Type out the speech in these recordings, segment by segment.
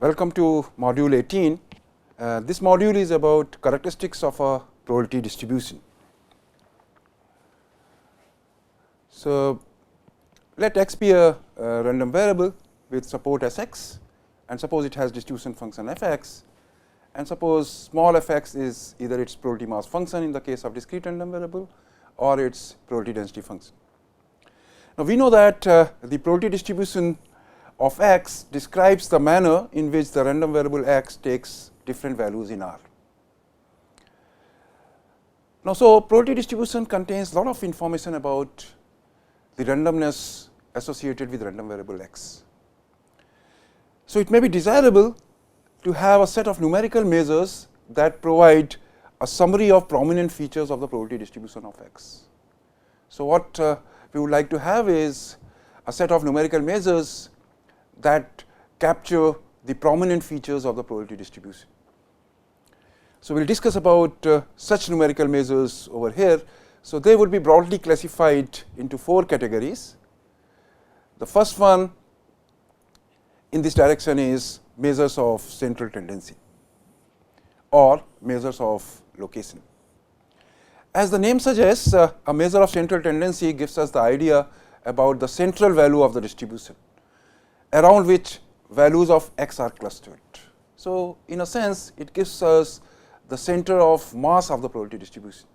Welcome to module 18. This module is about characteristics of a probability distribution. So, let x be a random variable with support s x, and suppose it has distribution function f x, and suppose small f x is either its probability mass function in the case of discrete random variable or its probability density function. Now, we know that the probability distribution of x describes the manner in which the random variable x takes different values in R. Now, so probability distribution contains a lot of information about the randomness associated with random variable x. So, it may be desirable to have a set of numerical measures that provide a summary of prominent features of the probability distribution of x. So, what we would like to have is a set of numerical measures that capture the prominent features of the probability distribution. So, we will discuss about such numerical measures over here. So, they would be broadly classified into 4 categories. The first one in this direction is measures of central tendency or measures of location. As the name suggests, a measure of central tendency gives us the idea about the central value of the distribution, around which values of x are clustered. So, in a sense, it gives us the center of mass of the probability distribution.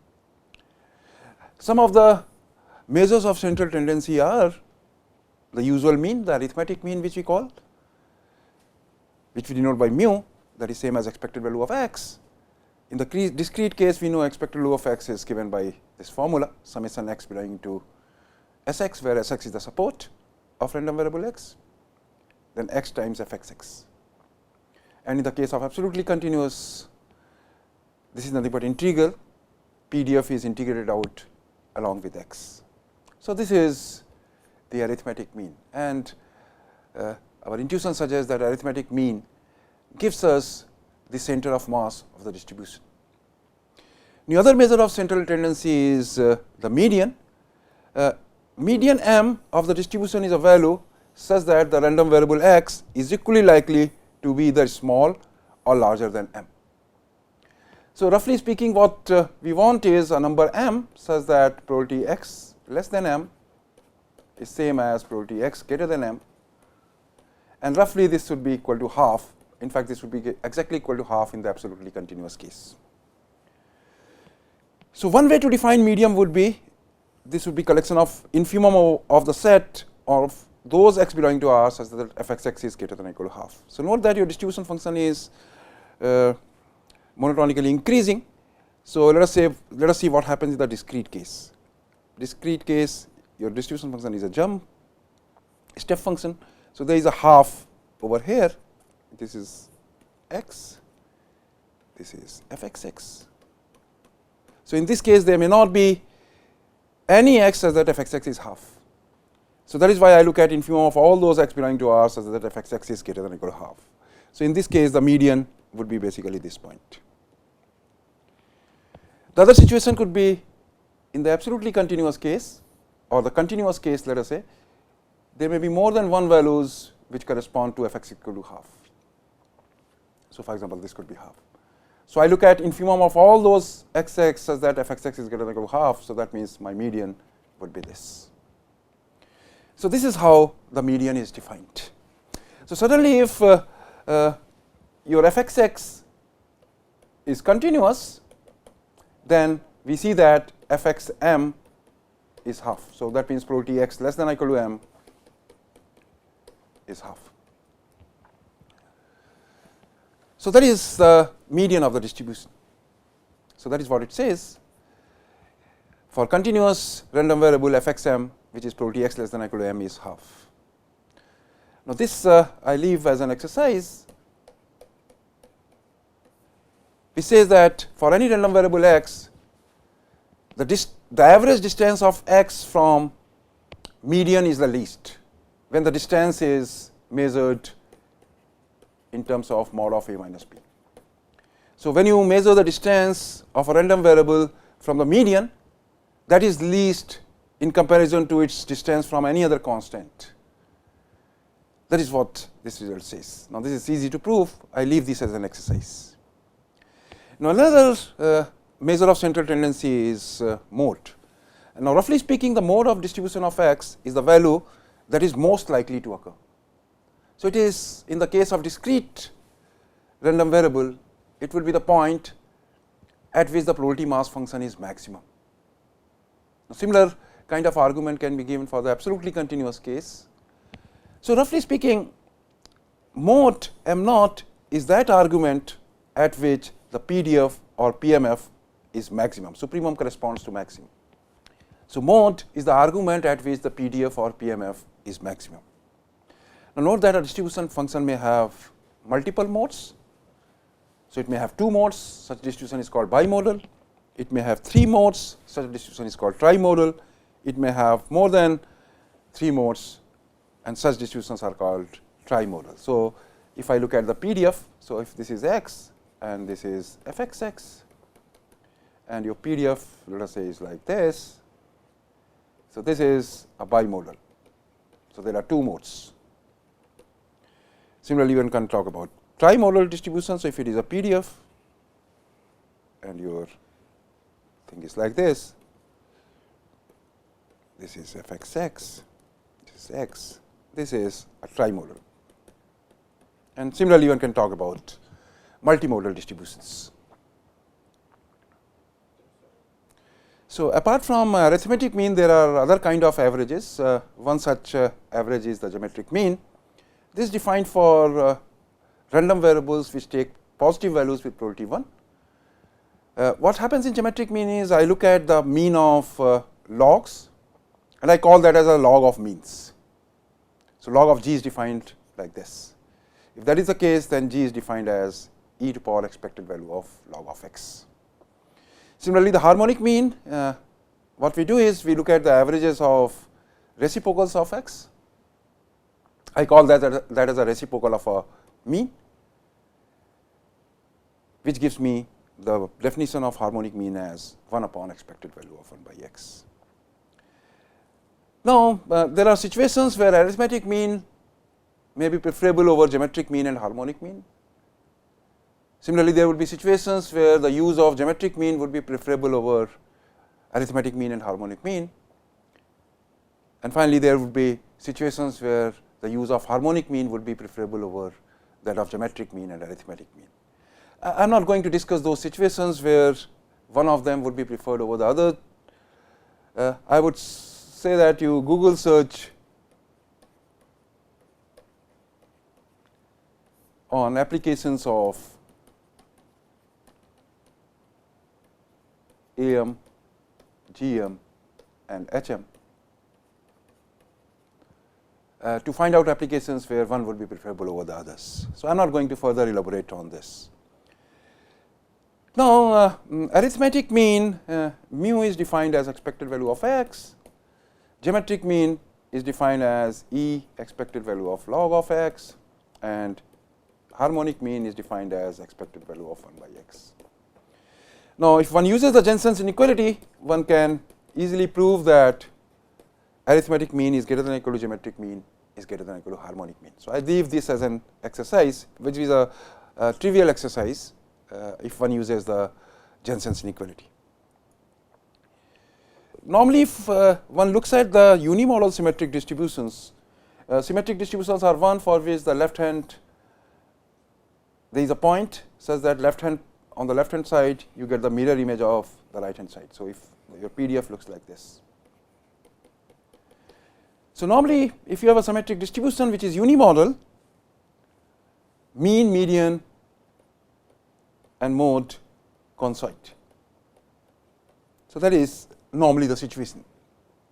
Some of the measures of central tendency are the usual mean, the arithmetic mean which we call, which we denote by mu, that is same as expected value of x. In the discrete case, we know expected value of x is given by this formula, summation x belonging to s x, where s x is the support of random variable x, then x times f x x. And in the case of absolutely continuous, this is nothing but integral, PDF is integrated out along with x. So, this is the arithmetic mean, and our intuition suggests that arithmetic mean gives us the center of mass of the distribution. The other measure of central tendency is the median. Median m of the distribution is a value such that the random variable x is equally likely to be either small or larger than m. So, roughly speaking, what we want is a number m such that probability x less than m is same as probability x greater than m, and roughly this should be equal to half. In fact, this would be exactly equal to half in the absolutely continuous case. So, one way to define median would be, this would be collection of infimum of the set of those x belonging to R such that f x x is greater than or equal to half. So, note that your distribution function is monotonically increasing. So, let us see what happens in the discrete case. Discrete case, your distribution function is a jump step function. So, there is a half over here, this is x, this is f x x. So, in this case there may not be any x such that f x x is half. So, that is why I look at infimum of all those x belonging to R such that f x x is greater than or equal to half. So, in this case the median would be basically this point. The other situation could be in the absolutely continuous case or the continuous case, let us say, there may be more than one values which correspond to f x equal to half. So, for example, this could be half. So, I look at infimum of all those x x such that f x x is greater than or equal to half. So, that means my median would be this. So, this is how the median is defined. So, suddenly if your f x x is continuous, then we see that f x m is half. So, that means probability x less than or equal to m is half. So, that is the median of the distribution. So, that is what it says for continuous random variable f x m, which is probability x less than or equal to m is half. Now, this I leave as an exercise. It says that for any random variable x, the average distance of x from median is the least when the distance is measured in terms of mod of a minus b. So, when you measure the distance of a random variable from the median, that is least in comparison to its distance from any other constant. That is what this result says. Now, this is easy to prove. I leave this as an exercise. Now, another measure of central tendency is mode. And now, roughly speaking, the mode of distribution of x is the value that is most likely to occur. So, it is in the case of discrete random variable, it will be the point at which the probability mass function is maximum. Now, similar kind of argument can be given for the absolutely continuous case. So, roughly speaking, mode m naught is that argument at which the PDF or PMF is maximum. Supremum corresponds to maximum. So, mode is the argument at which the PDF or PMF is maximum. Now, note that a distribution function may have multiple modes. So, it may have 2 modes, such distribution is called bimodal. It may have 3 modes, such distribution is called trimodal. It may have more than 3 modes, and such distributions are called trimodal. So, if I look at the PDF, so if this is x and this is fxx, and your PDF, let us say, is like this. So, this is a bimodal. So, there are 2 modes. Similarly, one can talk about trimodal distribution. So, if it is a PDF and your thing is like this is fxx, this is x, this is a trimodal. And similarly, one can talk about multimodal distributions. So, apart from arithmetic mean, there are other kind of averages. One such average is the geometric mean. This is defined for random variables which take positive values with probability 1. What happens in geometric mean is I look at the mean of logs, and I call that as a log of means. So, log of g is defined like this. If that is the case, then g is defined as e to power expected value of log of x. Similarly, the harmonic mean, what we do is we look at the averages of reciprocals of x. I call that as a reciprocal of a mean, which gives me the definition of harmonic mean as 1 upon expected value of 1 by x. Now, there are situations where arithmetic mean may be preferable over geometric mean and harmonic mean. Similarly, there would be situations where the use of geometric mean would be preferable over arithmetic mean and harmonic mean. And finally, there would be situations where the use of harmonic mean would be preferable over that of geometric mean and arithmetic mean. I am not going to discuss those situations where one of them would be preferred over the other. I would say that you Google search on applications of AM, GM and HM to find out applications where one would be preferable over the others. So, I am not going to further elaborate on this. Now, arithmetic mean mu is defined as expected value of x, geometric mean is defined as e expected value of log of x, and harmonic mean is defined as expected value of 1 by x. Now, if one uses the Jensen's inequality, one can easily prove that arithmetic mean is greater than or equal to geometric mean is greater than or equal to harmonic mean. So, I leave this as an exercise, which is a trivial exercise if one uses the Jensen's inequality. Normally, if one looks at the unimodal symmetric distributions, symmetric distributions are one for which the left hand, there is a point such that left hand, on the left hand side you get the mirror image of the right hand side. So, if your PDF looks like this. So, normally if you have a symmetric distribution which is unimodal, mean, median and mode coincide. So, that is normally the situation.